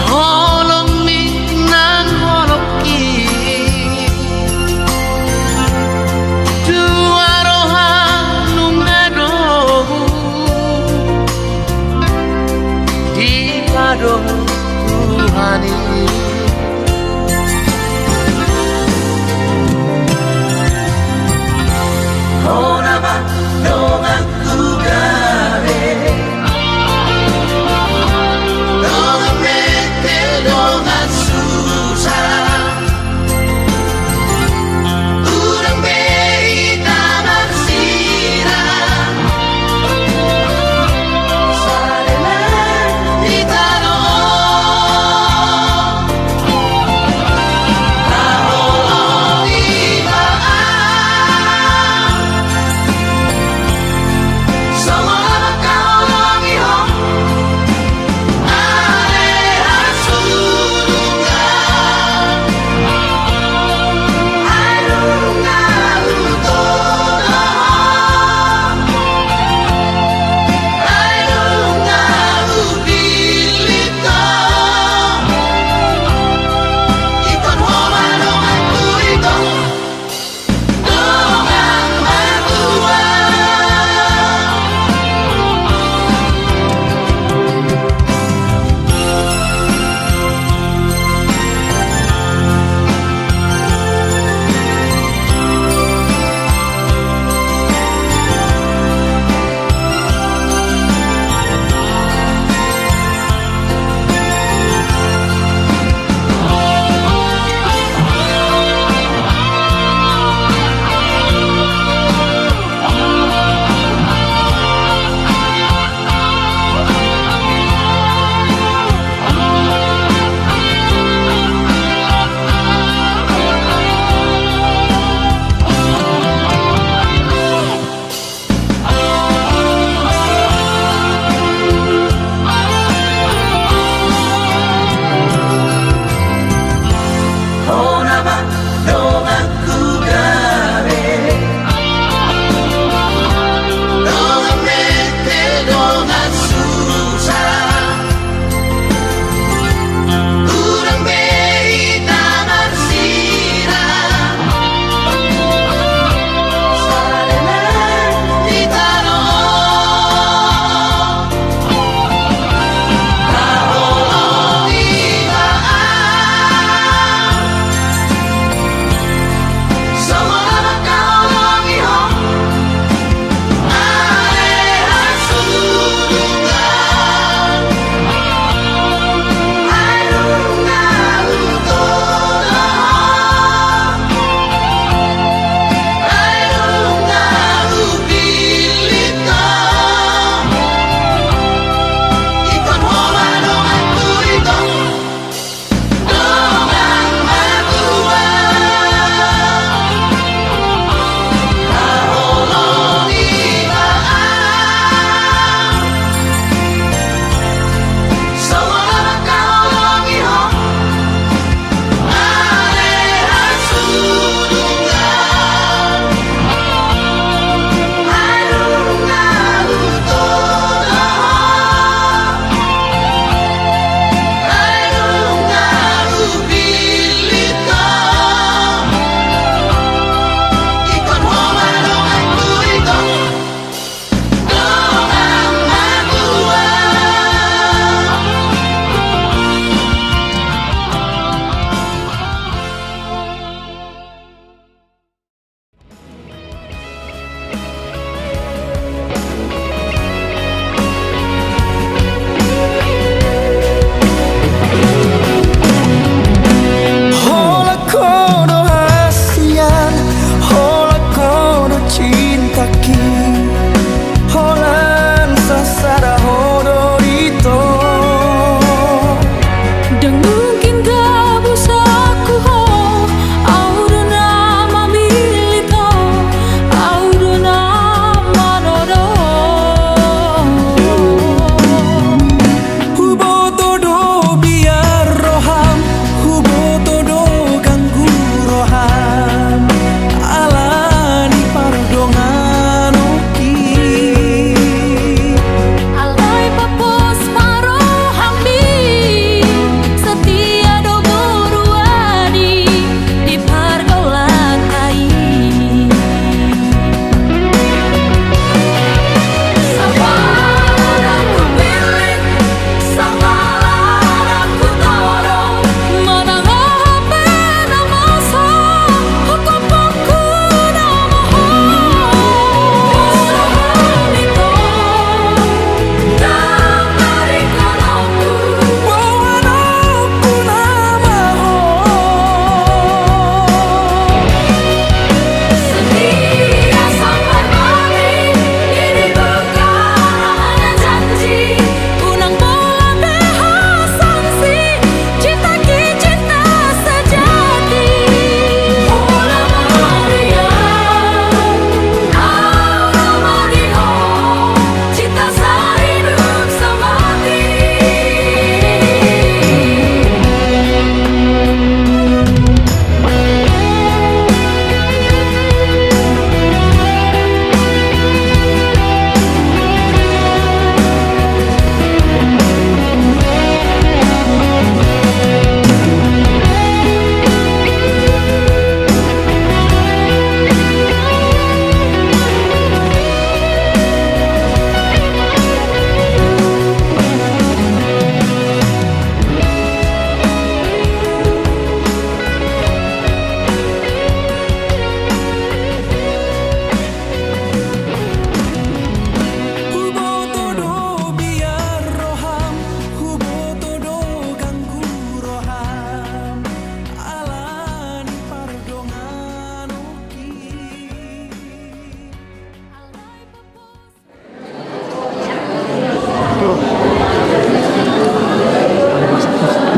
Holong minang holoki dua roha nungado di padong Tuhani Honama dongan kugare dongan mete dongan susah urang beri taman sirah sarena di tanah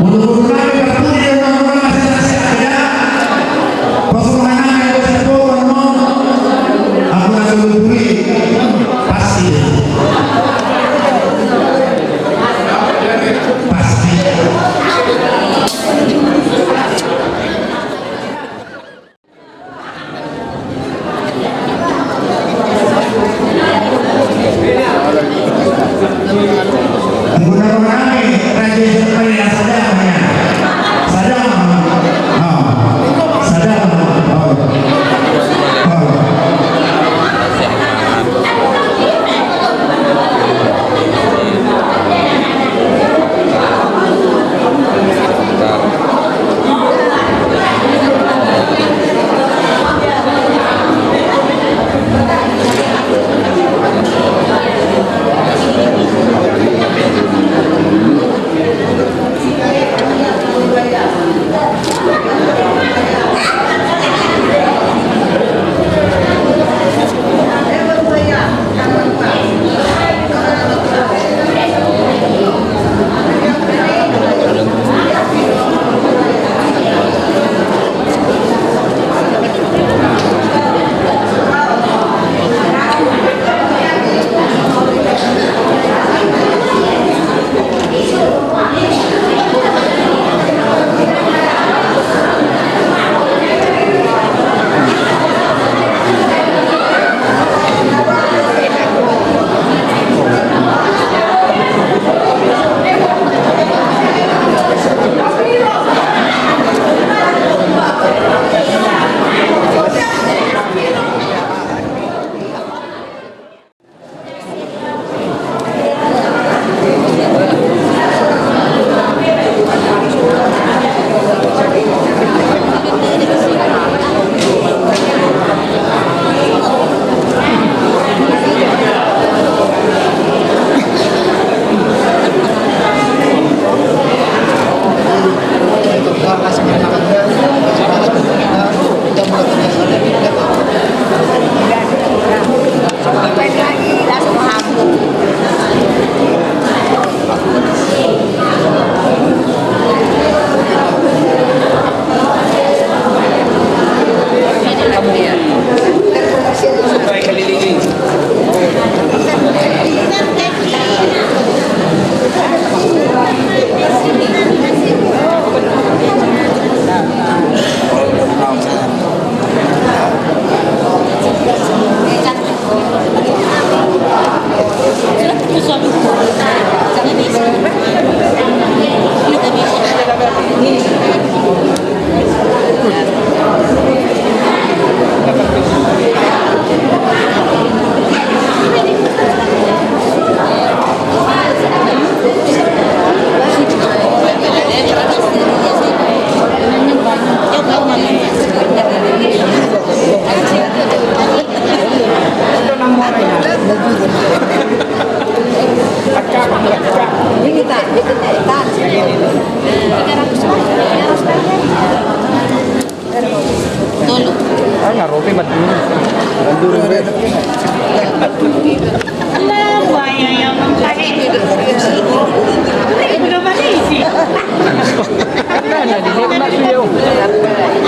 Bulu-bulu namin bertuli ng mga masasya kaya pasukan namin ko sa po ako na bulu-buli pasti pasti ang guna ko namin tradition pa rin sadang sadang sadang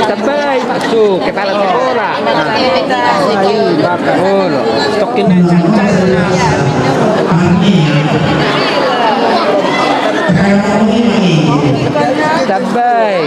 Sabay, masuk kepala sekolah. Bakul, stokin aja. Sabay.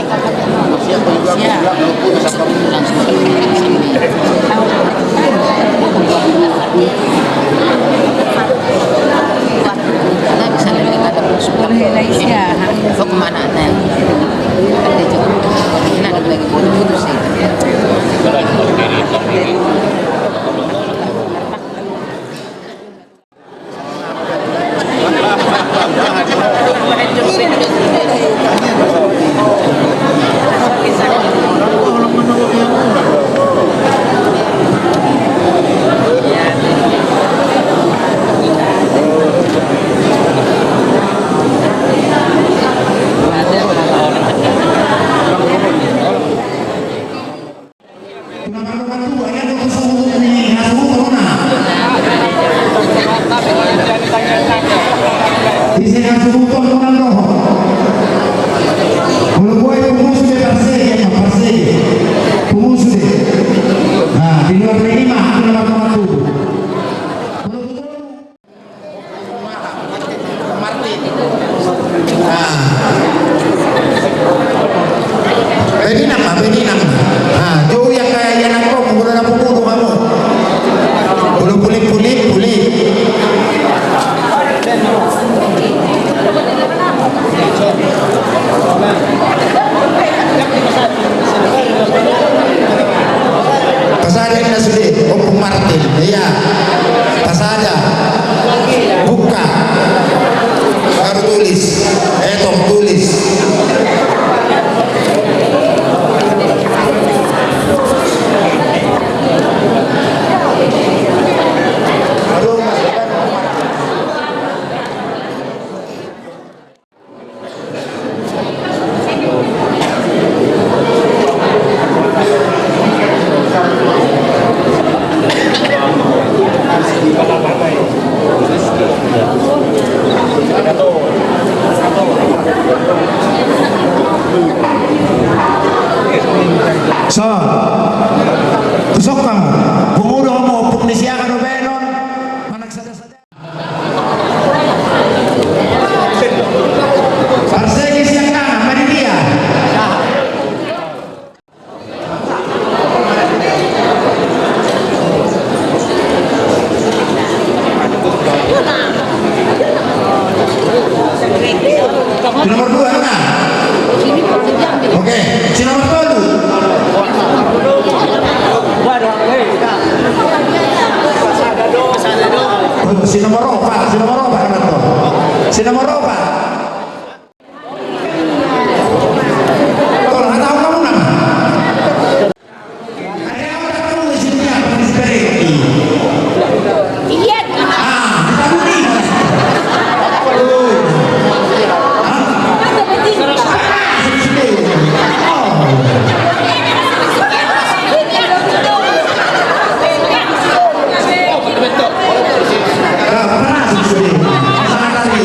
Siapa juga bilang lu putus sama kamu langsung ke sini. Karena bisa lebih ada suka. Kau kemana nih? Ada juga. Ini ada lagi putus sih. So, tusok kamu, pengudo mo, pugnisya ka no benon, managsada-sada. Parsegi siang kanan, manidia. Si nomor 2 na. Oke, si nomor 2. Si nomor 4 naman to. Si nomor 4. Tol, hataw ka muna. Ayaw na ka muna si niya, pag-isipere. Iyan! Ditabuni. Sangat lagi.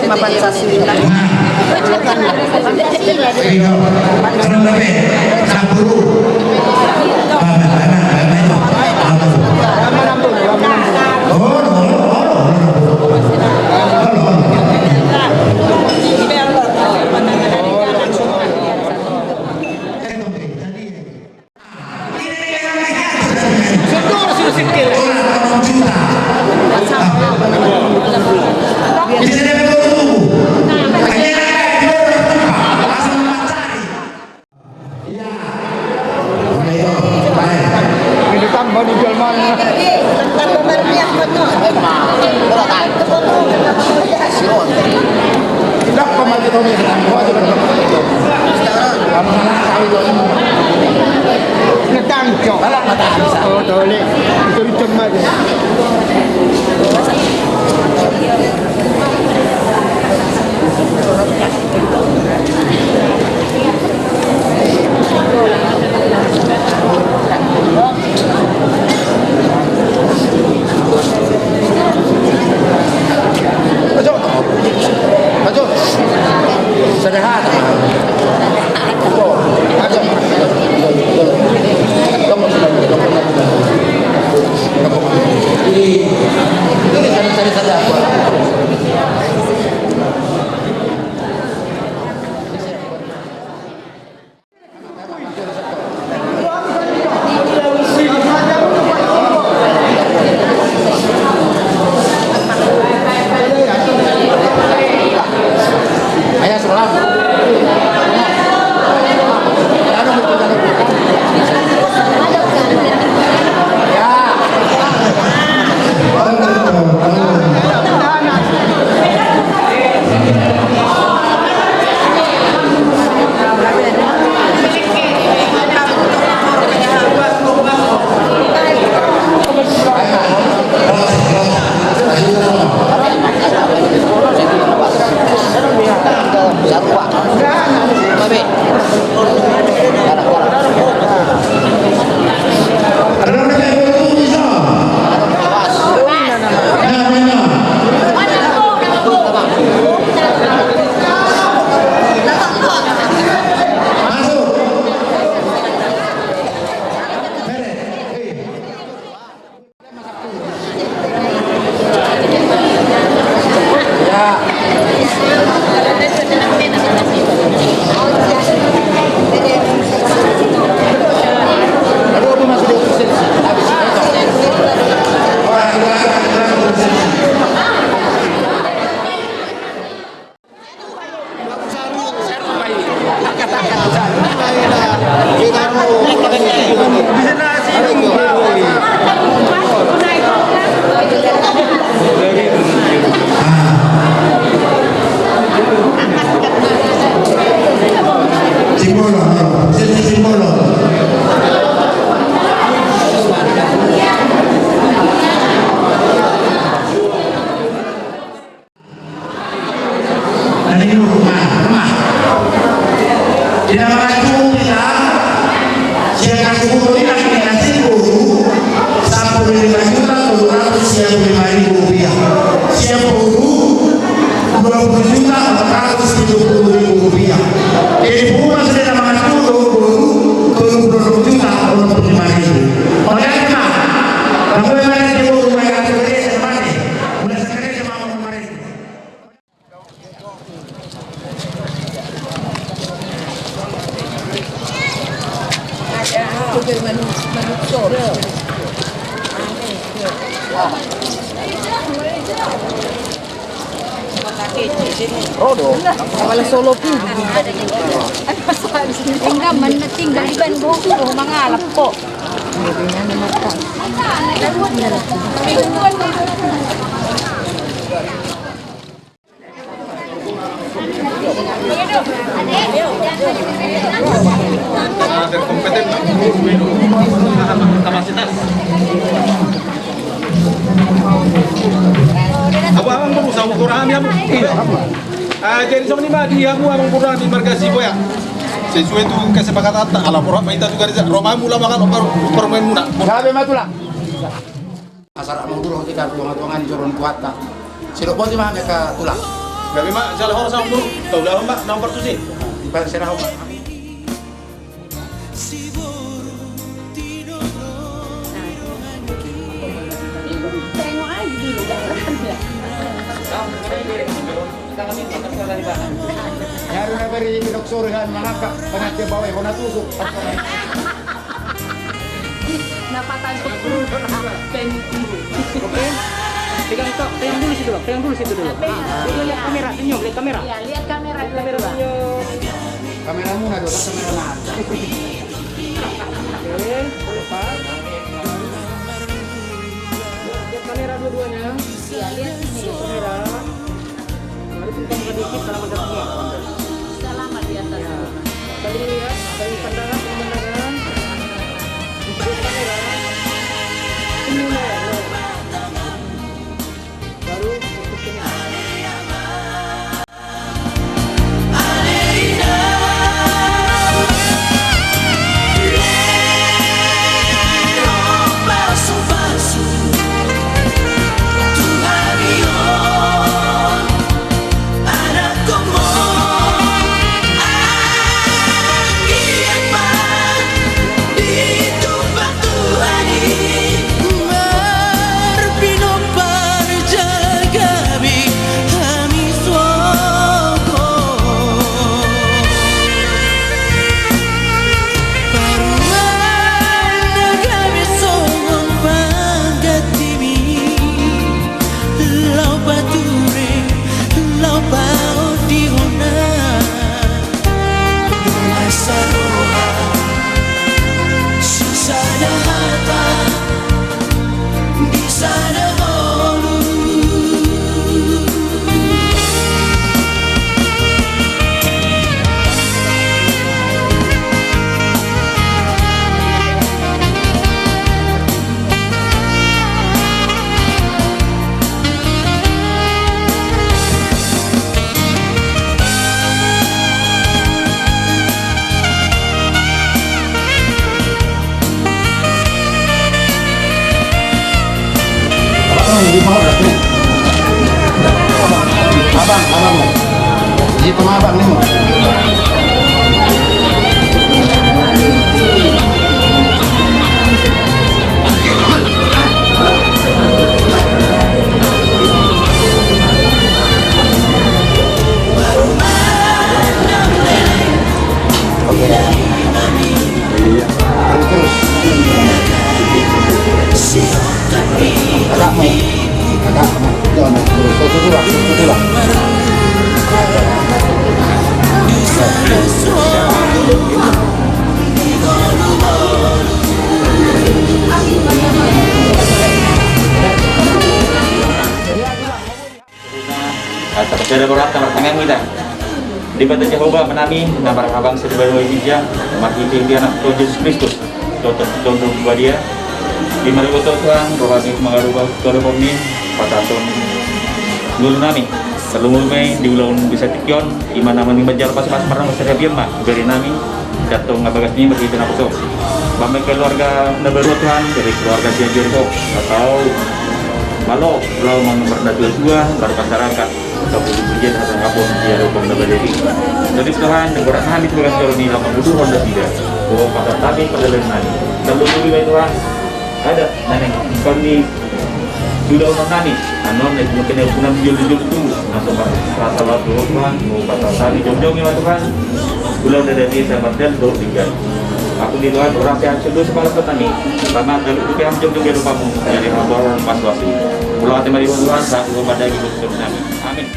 Dharma Pancasila. Iyo. Sarang gabi. Saburu. Oh, tole. Itu cemat. Wala solo po. Tinggal tinggal di Bandung mangalap po. Berkompeten kapasitas. Abang mo sa kurang mo. Jadi sama ni mah dia mu abang kurang di markasi boya. Sesuai tu kesepakatan ala kurang minta juga Roma mula makan permain muna. Sabi matula. Asal amang dulu kita tuangan joron kuat tak. Silok pun cuma mereka tulang. Kami mak salah orang sama dulu. Tahu dah mbak nomor tu sih. Pak serah mbak. Tengok aja dulu, jangan ya. Nyari na beri pinok surihan manaka pangatya baway ko natusok. Napatan ko puro. Oke. Pegang dulu situ, Bang. Pegang dulu situ dulu. Itu lihat kamera, senyum, lihat kamera. Iya, lihat kamera dulu. Kamera Bang. senyum. Kamera muna doon, kamera na. Oke, lepas. Lihat kamera dua-duanya. Iya, lihat sini dulu. Kamera. Lalu pintar sedikit dalam ada semua. Selamat di atas. Saling lihat, saling pandangan, pemandangan. Lihat kamera. Senyum ya. Baru untuk ini. Abang. Di tengah abang ni. Terjadi berat kamar tangan kita. Di Batu Jehovah menami nama abang sebagai hijau mati tinggi anak Tuhan Yesus Kristus. Contoh dia di mana Tuhan bahwa di mengarubah Tuhan kami patahun dulu nami selalu di ulang bisa tikion di mana mani menjar pas marang saya biar mah dari nami jatuh ngabagasnya begitu nak so. Bami keluarga neberu Tuhan dari keluarga Jericho atau Malo kalau memperdatua dua baru masyarakat atau bekerja dengan kapon dia hukum dari jadi Tuhan negara kami tugas kalau di lapangan butuh Honda tidak bahwa pada tadi pada nani kalau lebih Tuhan ada nenek kami sudah orang nani anon itu mungkin yang punya jujur itu atau rasa lalu Tuhan mau kata tadi jom-jomnya Tuhan bulan dari saya martel do tiga aku di luar orang yang sedih sekolah petani karena kalau itu yang jom-jom dia lupa mau dari orang pas wasu pulau hati mari Tuhan saat itu pada hidup kami amin.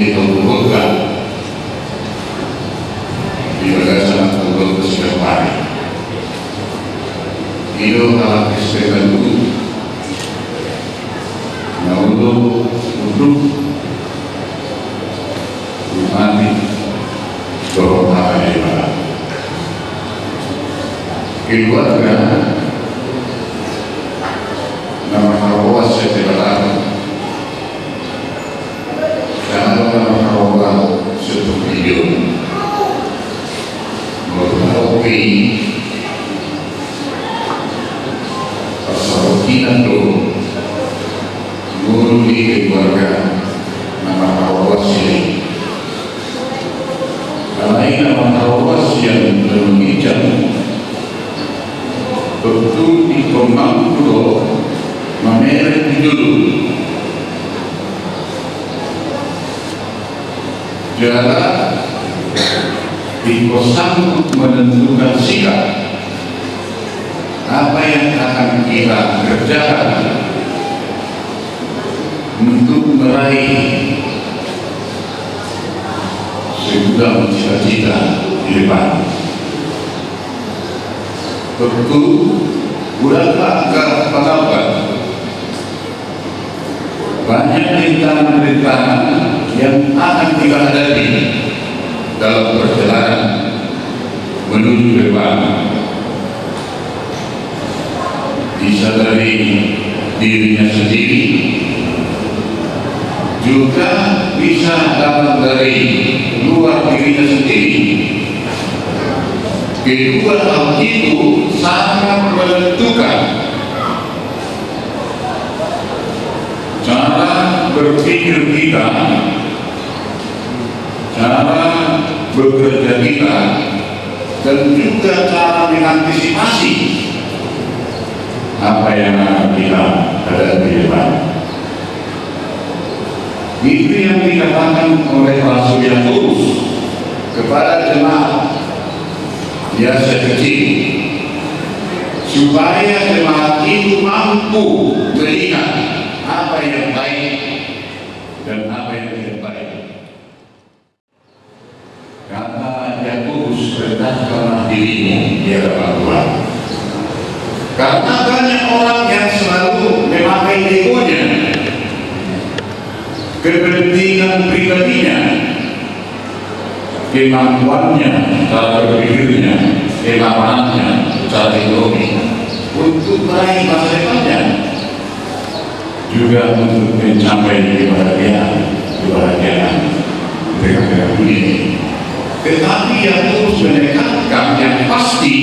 di Tunggu di bagasan Tunggu Kesekepari itu adalah kesehatan dulu nah untuk mati berhormat di mana keluarga nama hawa setelah karena nama hawa setelah hidup menghadapi persahabatan itu guru di keluarga nama hawa sini karena ini nama hawa yang menginjak betul dikembang dulu memeret dulu jarak dikosang menentukan sikap apa yang akan kita kerjakan untuk meraih segala cita-cita di depan. Tentu bulanlah ke pendapat banyak rintangan-rintangan yang akan kita hadapi dalam perjalanan menuju depan. Bisa dari dirinya sendiri, juga bisa datang dari luar dirinya sendiri. Kedua hal itu sangat menentukan cara berpikir kita, cara bekerja kita, dan juga cara mengantisipasi apa yang akan kita hadapi di depan. Itu yang dikatakan oleh Rasul Yakobus kepada jemaat biasa kecil, supaya jemaat itu mampu melihat apa yang baik dan apa yang tidak baik. Kata Yakobus, rendahkanlah dirimu di hadapan Tuhan. Karena banyak orang yang selalu memakai egonya, kepentingan pribadinya, kemampuannya, cara berpikirnya, kemampuannya, cara ekonomi untuk meraih masa depannya, juga untuk mencapai kebahagiaan dengan dunia. Tetapi yang terus menekankan yang pasti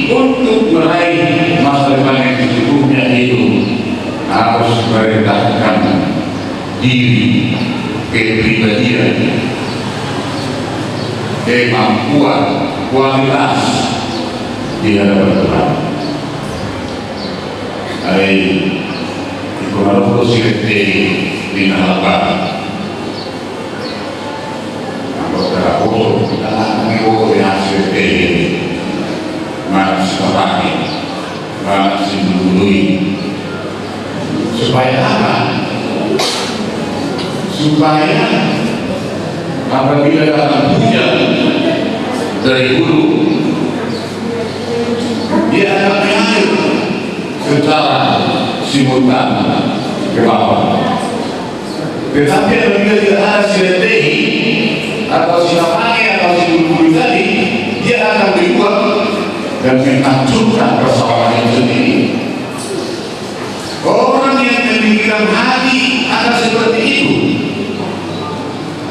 untuk meraih masa depan yang sesungguhnya itu harus merendahkan diri, kepribadian, kemampuan, kualitas di hadapan Tuhan. Hai, kalau sirte di hadapan, anggota foto kita foto yang sirte ini masih terpakai, masih dului. Supaya apa? Supaya apabila datang hujan dari hulu, dia akan mengalir secara simultan ke bawah. Tetapi apabila tidak ada siretehi atau sinapani atau sinulbuli tadi, dia akan dibuat dan menghancurkan persoalan itu sendiri. Orang yang memikirkan hati akan seperti itu,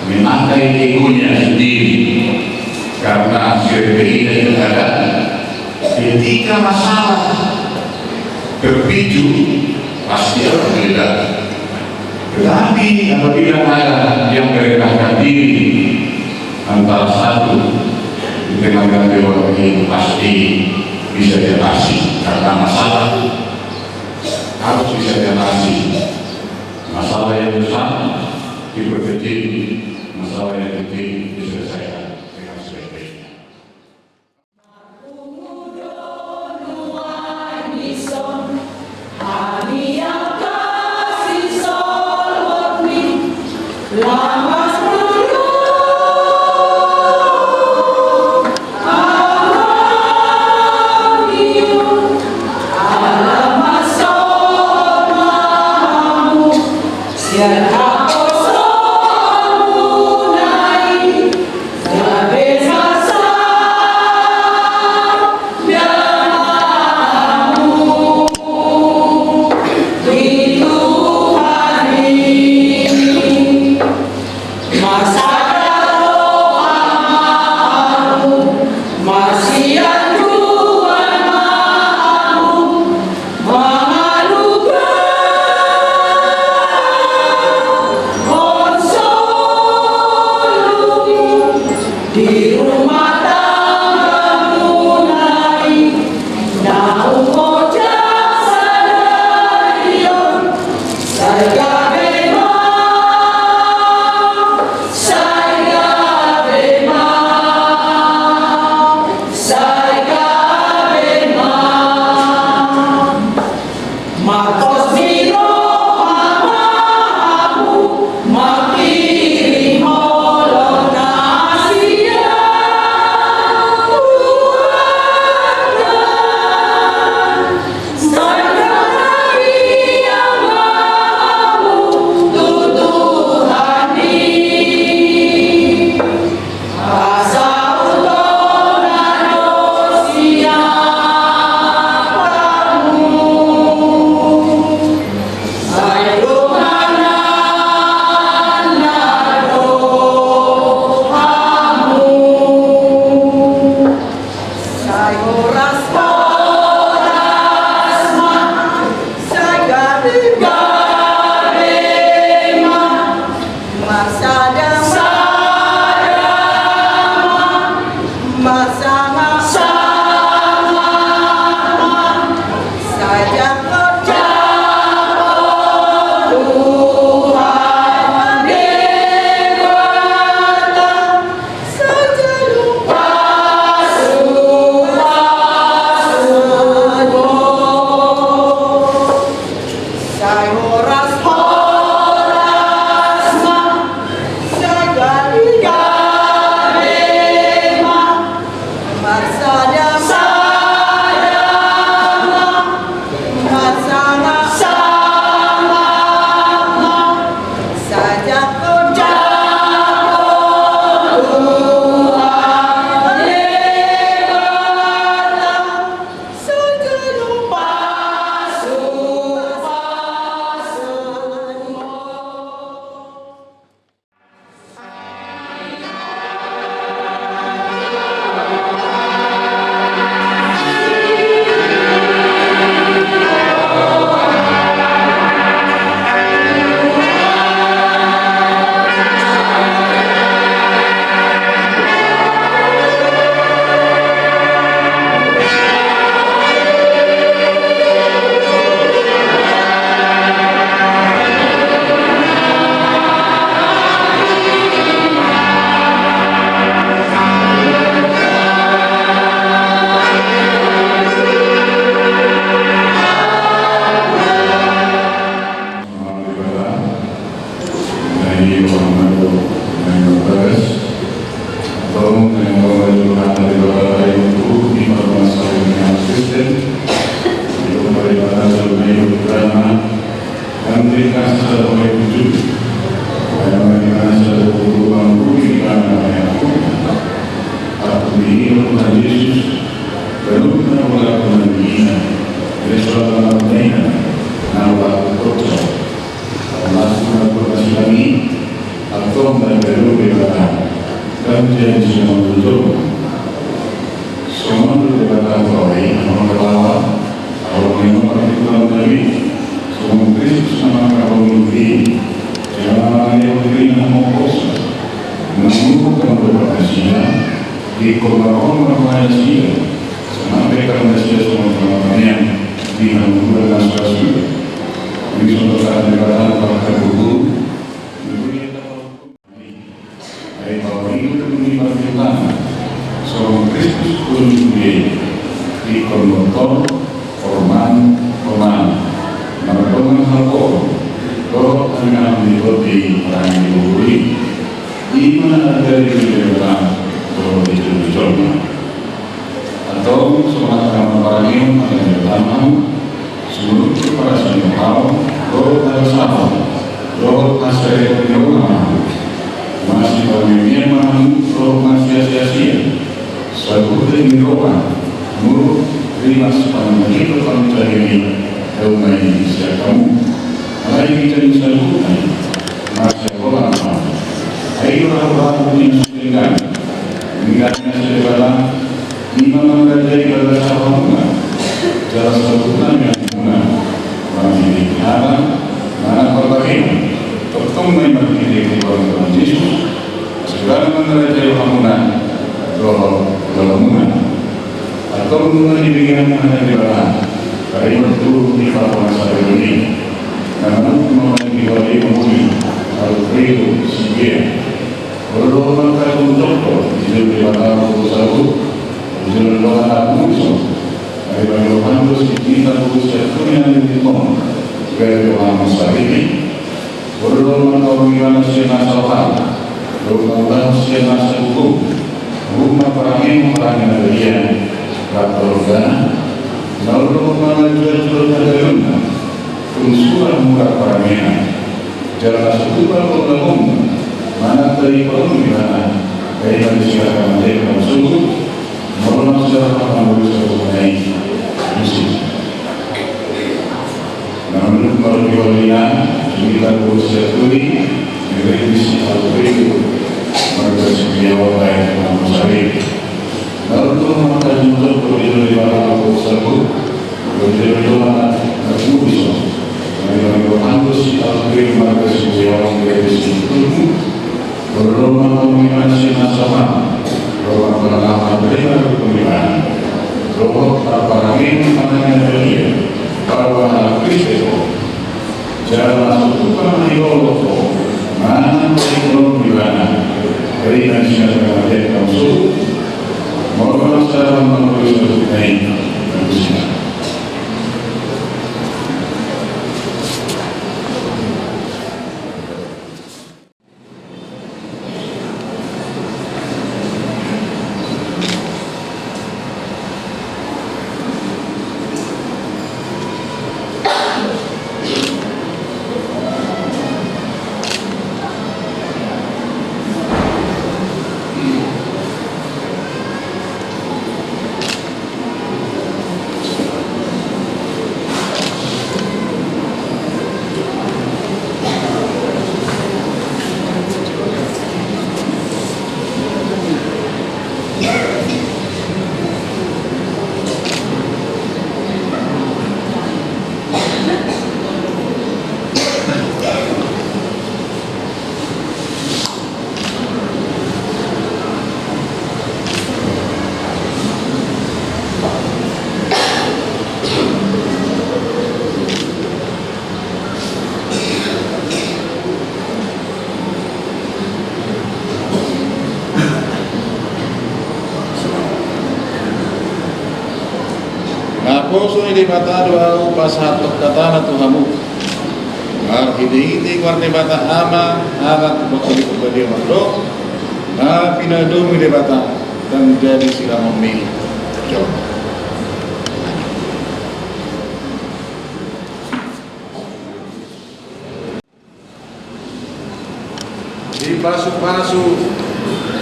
memakai egonya sendiri, karena siretehi itu ada. Ketika masalah terpicu, pasti akan meledak. Tetapi apabila ada yang merendahkan diri antara satu di tengah dewan ini, pasti bisa diatasi. Karena masalah harus bisa diatasi. Masalah yang besar diperkecil, masalah yang kecil diselesaikan dengan sebaik-baiknya. Lama di Muhammad Bagas atau yang mengajukan dari Bapak Ibu di masyarakat Kristen di pemerintahan seluruh Ukraina dan berikan sesuatu yang wujud dan berikan sesuatu yang wujud aku ini Tuhan Yesus belum pernah melakukan ini Yesus Nawa Kota Allah Subhanahu kami atau mengajar berbeda dan jadi semua betul semua berbeda baik mengelola orang yang memperhatikan Nabi semua Kristus sama kaum mimpi jangan yang beri nama kosa menemukan berkasihnya di korban manusia sampai manusia semua yang dimanfaatkan manusia di suatu negara bahkan buku dari bawah ini menerima kita seorang Kristus pun di kondotor forman melakukan hal kalau dengan mengikuti orang yang diburi iman dari negara kalau dicoba atau semacam orang yang akan seluruh para senior roh bersama roh asal rumah masih pemimpin roh masih sia-sia satu demi roh mulut terima sepanjang hidup kami ini rumah ini siakamu mari kita disambutkan masih orang ayo orang ini setinggal mengingatnya segala imam mengajari pada sahabat jalan satukan yang masih diharap mana berbagai pertemuan bagi Tuhan Yesus segala mengerjai bangunan roh bangunan atau mengenai dengan mana di bawah dari berturut di bawah masa ini namun mengenai bawah menguli Alfredo Sigia roh maka untuk di bawah usaha di bawah musuh dari bawah musuh kita berusaha yang dikom dari orang masyarakat berdoa mengawal siapa sahabat berdoa siapa hukum rumah perangin perangin dia ratorga lalu mengajar dari unsuran murah perangin jalan sebuah umum mana dari perumah dari manusia mereka masuk maupun masyarakat manusia mengenai musik. Namun kalau diwalian kita berusaha tuli negeri misi Alfredo mereka sejauh baik dengan masyarakat. Lalu maka untuk berdiri di bawah tersebut berdiri di bawah tersebut mereka harus Alfredo mereka sejauh negeri misi berdoa mengingatkan nasabah bahwa pernah beriman pemilihan bahwa para ini makanya dia bahwa Kristus jalan masuk bukan diolok mana belum dimana dari manusia yang ada masuk mohon secara menulis naik manusia. Ngaposo ini bata doa pas hatok kata na Tuhamu Hidi-hidi warna bata ama alat bukti kepada makhluk pinadumi de bata dan jadi sila memilih jauh. Di pasu-pasu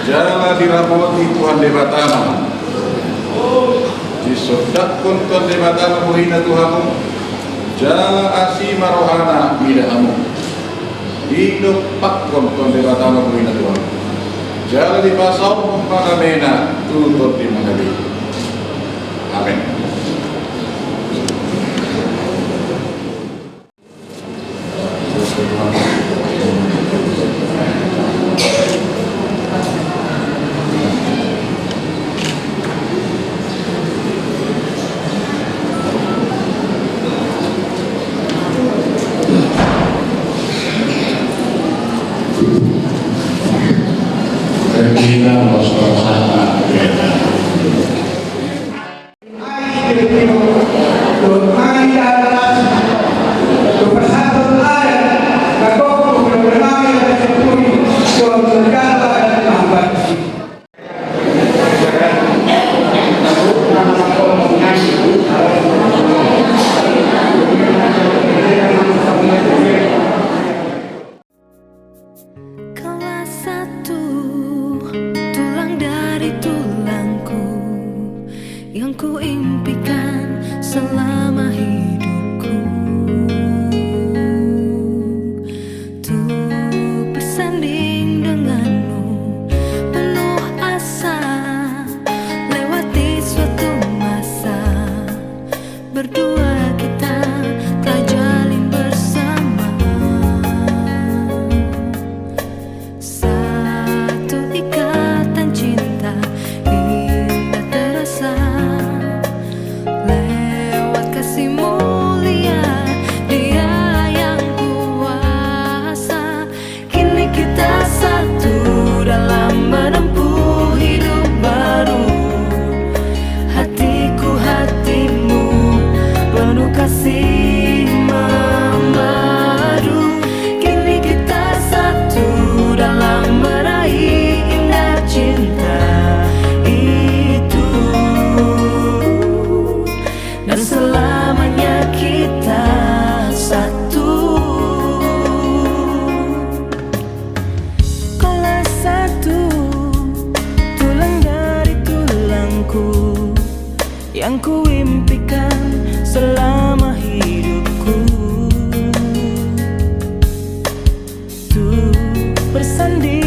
jala dirapoti Tuhan de batama. Disodak pun Tuhan de batama buhina Tuhanmu. Jala asima rohana bidahamu. Hidup pakon Tuhan de batama buhina Tuhan. Jala di pasau panamena tutut di mengali. Amin. Kita masalah sana beda. Yang ku impikan selama hidupku, untuk bersanding denganmu, penuh asa, lewati suatu masa, berdua kita telah jalin bersama, satu ikatan cinta indah terasa. Yang ku impikan selama hidupku, untuk bersanding